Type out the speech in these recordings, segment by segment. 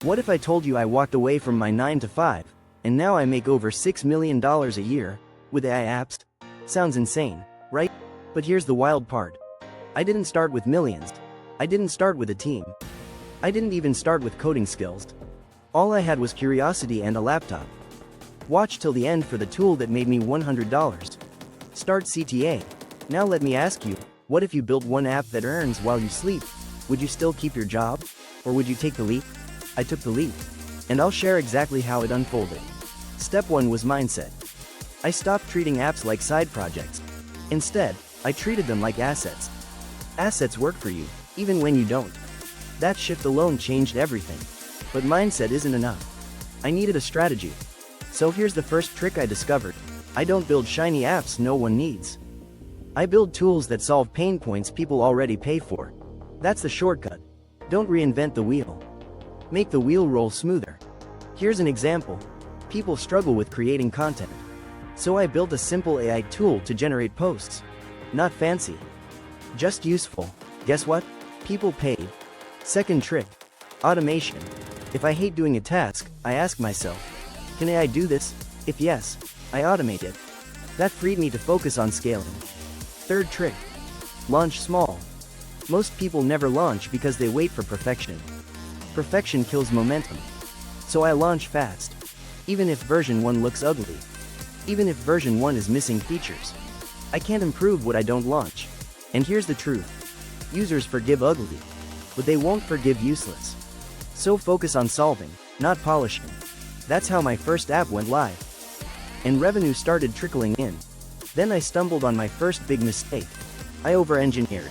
What if I told you I walked away from my 9 to 5, and now I make over $6 million a year, with AI apps? Sounds insane, right? But here's the wild part. I didn't start with millions. I didn't start with a team. I didn't even start with coding skills. All I had was curiosity and a laptop. Watch till the end for the tool that made me $100. Start CTA. Now let me ask you, what if you built one app that earns while you sleep? Would you still keep your job? Or would you take the leap? I took the leap. And I'll share exactly how it unfolded. Step 1 was mindset. I stopped treating apps like side projects. Instead, I treated them like assets. Assets work for you, even when you don't. That shift alone changed everything. But mindset isn't enough. I needed a strategy. So here's the first trick I discovered. I don't build shiny apps no one needs. I build tools that solve pain points people already pay for. That's the shortcut. Don't reinvent the wheel. Make the wheel roll smoother. Here's an example. People struggle with creating content. So I built a simple AI tool to generate posts. Not fancy. Just useful. Guess what? People paid. Second trick. Automation. If I hate doing a task, I ask myself, can AI do this? If yes, I automate it. That freed me to focus on scaling. Third trick. Launch small. Most people never launch because they wait for perfection. Perfection kills momentum. So I launch fast. Even if version 1 looks ugly. Even if version 1 is missing features. I can't improve what I don't launch. And here's the truth. Users forgive ugly. But they won't forgive useless. So focus on solving, not polishing. That's how my first app went live. And revenue started trickling in. Then I stumbled on my first big mistake. I over-engineered.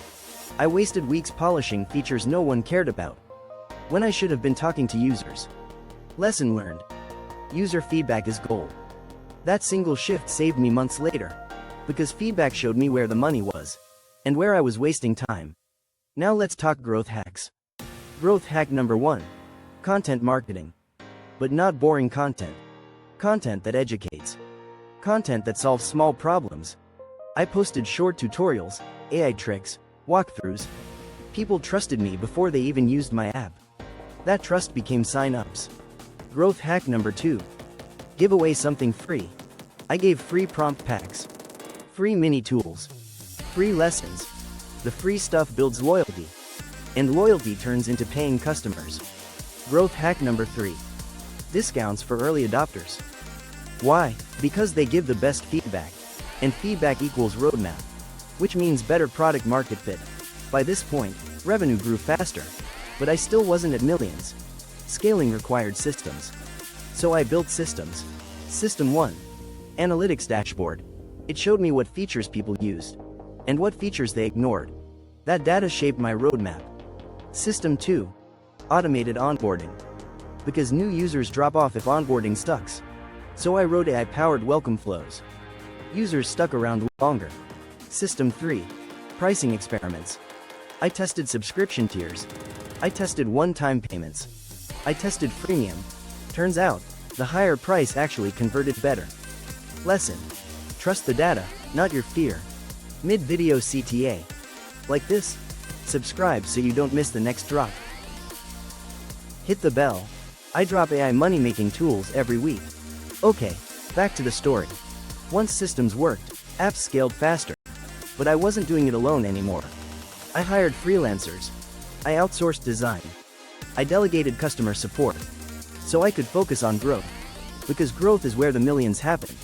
I wasted weeks polishing features no one cared about, when I should have been talking to users. Lesson learned. User feedback is gold. That single shift saved me months later. Because feedback showed me where the money was. And where I was wasting time. Now let's talk growth hacks. Growth hack number 1. Content marketing. But not boring content. Content that educates. Content that solves small problems. I posted short tutorials, AI tricks, walkthroughs. People trusted me before they even used my app. That trust became sign-ups. Growth hack number 2. Give away something free. I gave free prompt packs. Free mini tools. Free lessons. The free stuff builds loyalty. And loyalty turns into paying customers. Growth hack number 3. Discounts for early adopters. Why? Because they give the best feedback. And feedback equals roadmap. Which means better product market fit. By this point, revenue grew faster. But I still wasn't at millions. Scaling required systems. So I built systems. System 1. Analytics dashboard. It showed me what features people used. And what features they ignored. That data shaped my roadmap. System 2. Automated onboarding. Because new users drop off if onboarding sucks. So I wrote AI-powered welcome flows. Users stuck around longer. System 3. Pricing experiments. I tested subscription tiers. I tested one-time payments. I tested freemium. Turns out, the higher price actually converted better. Lesson. Trust the data, not your fear. Mid-video CTA. Like this? Subscribe so you don't miss the next drop. Hit the bell. I drop AI money-making tools every week. Okay, back to the story. Once systems worked, apps scaled faster. But I wasn't doing it alone anymore. I hired freelancers. I outsourced design. I delegated customer support. So I could focus on growth. Because growth is where the millions happen.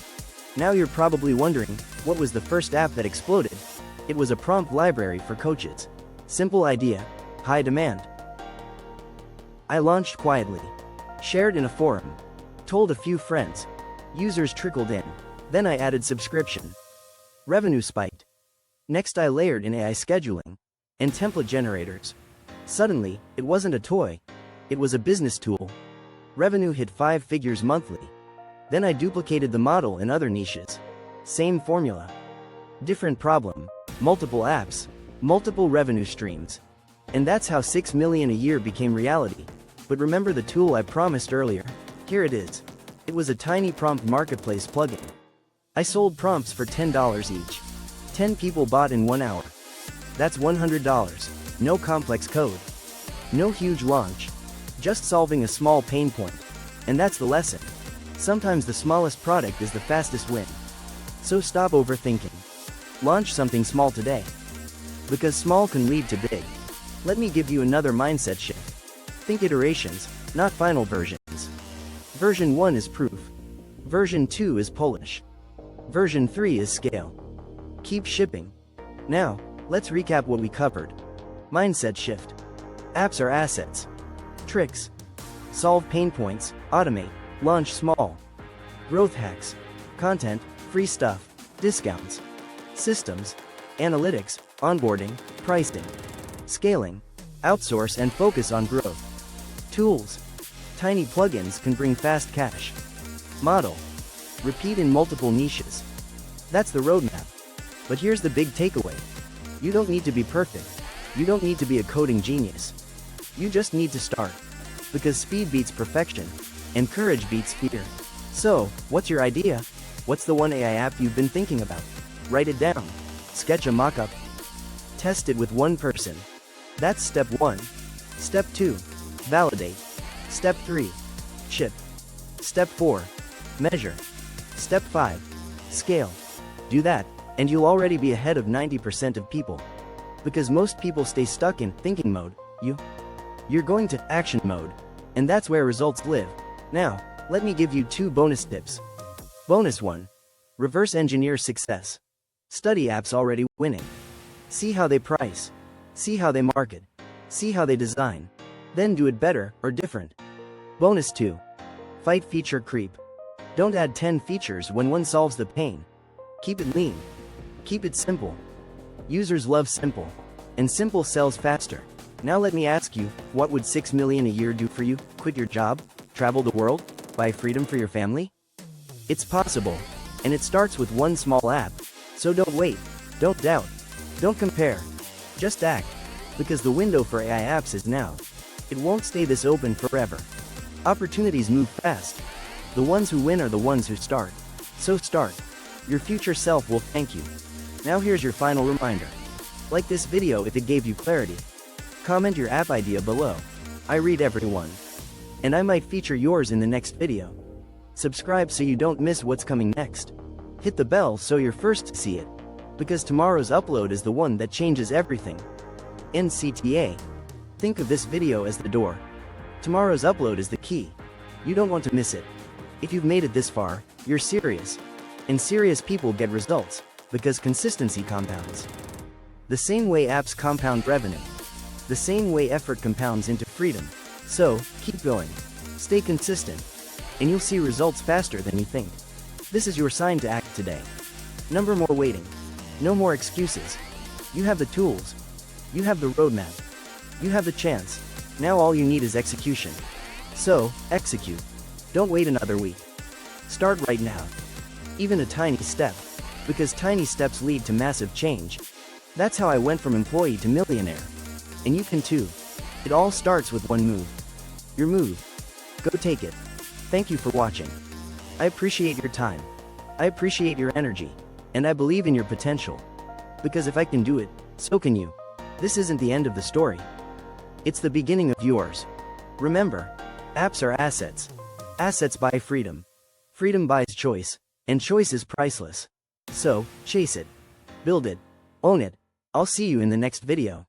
Now you're probably wondering, what was the first app that exploded? It was a prompt library for coaches. Simple idea, high demand. I launched quietly. Shared in a forum. Told a few friends. Users trickled in. Then I added subscription. Revenue spiked. Next I layered in AI scheduling. And template generators. Suddenly, it wasn't a toy. It was a business tool. Revenue hit 5 figures monthly. Then I duplicated the model in other niches. Same formula. Different problem. Multiple apps. Multiple revenue streams. And that's how 6 million a year became reality. But remember the tool I promised earlier? Here it is. It was a tiny prompt marketplace plugin. I sold prompts for $10 each. 10 people bought in 1 hour. That's $100. No complex code. No huge launch. Just solving a small pain point. And that's the lesson. Sometimes the smallest product is the fastest win. So stop overthinking. Launch something small today. Because small can lead to big. Let me give you another mindset shift. Think iterations, not final versions. Version 1 is proof. Version 2 is polish. Version 3 is scale. Keep shipping. Now, let's recap what we covered. Mindset shift. Apps are assets. Tricks. Solve pain points, automate, launch small. Growth hacks. Content, free stuff, discounts. Systems. Analytics, onboarding, pricing. Scaling. Outsource and focus on growth. Tools. Tiny plugins can bring fast cash. Model. Repeat in multiple niches. That's the roadmap. But here's the big takeaway. You don't need to be perfect. You don't need to be a coding genius. You just need to start. Because speed beats perfection, and courage beats fear. So, what's your idea? What's the one AI app you've been thinking about? Write it down. Sketch a mock-up. Test it with one person. That's step 1. Step 2. Validate. Step 3. Ship. Step 4. Measure. Step 5. Scale. Do that, and you'll already be ahead of 90% of people. Because most people stay stuck in thinking mode. You're going to action mode. And that's where results live. Now, let me give you 2 bonus tips. Bonus 1. Reverse engineer success. Study apps already winning. See how they price. See how they market. See how they design. Then do it better or different. Bonus 2. Fight feature creep. Don't add 10 features when one solves the pain. Keep it lean. Keep it simple. Users love simple. And simple sells faster. Now let me ask you, what would 6 million a year do for you? Quit your job? Travel the world? Buy freedom for your family? It's possible. And it starts with one small app. So don't wait. Don't doubt. Don't compare. Just act. Because the window for AI apps is now. It won't stay this open forever. Opportunities move fast. The ones who win are the ones who start. So start. Your future self will thank you. Now here's your final reminder. Like this video if it gave you clarity. Comment your app idea below. I read everyone. And I might feature yours in the next video. Subscribe so you don't miss what's coming next. Hit the bell so you're first to see it. Because tomorrow's upload is the one that changes everything. NCTA. Think of this video as the door. Tomorrow's upload is the key. You don't want to miss it. If you've made it this far, you're serious. And serious people get results, because consistency compounds. The same way apps compound revenue. The same way effort compounds into freedom. So, keep going. Stay consistent. And you'll see results faster than you think. This is your sign to act today. No more waiting. No more excuses. You have the tools. You have the roadmap. You have the chance. Now all you need is execution. So, execute. Don't wait another week. Start right now. Even a tiny step. Because tiny steps lead to massive change. That's how I went from employee to millionaire. And you can too. It all starts with one move. Your move. Go take it. Thank you for watching. I appreciate your time. I appreciate your energy. And I believe in your potential. Because if I can do it, so can you. This isn't the end of the story. It's the beginning of yours. Remember, apps are assets. Assets buy freedom. Freedom buys choice. And choice is priceless. So, chase it. Build it. Own it. I'll see you in the next video.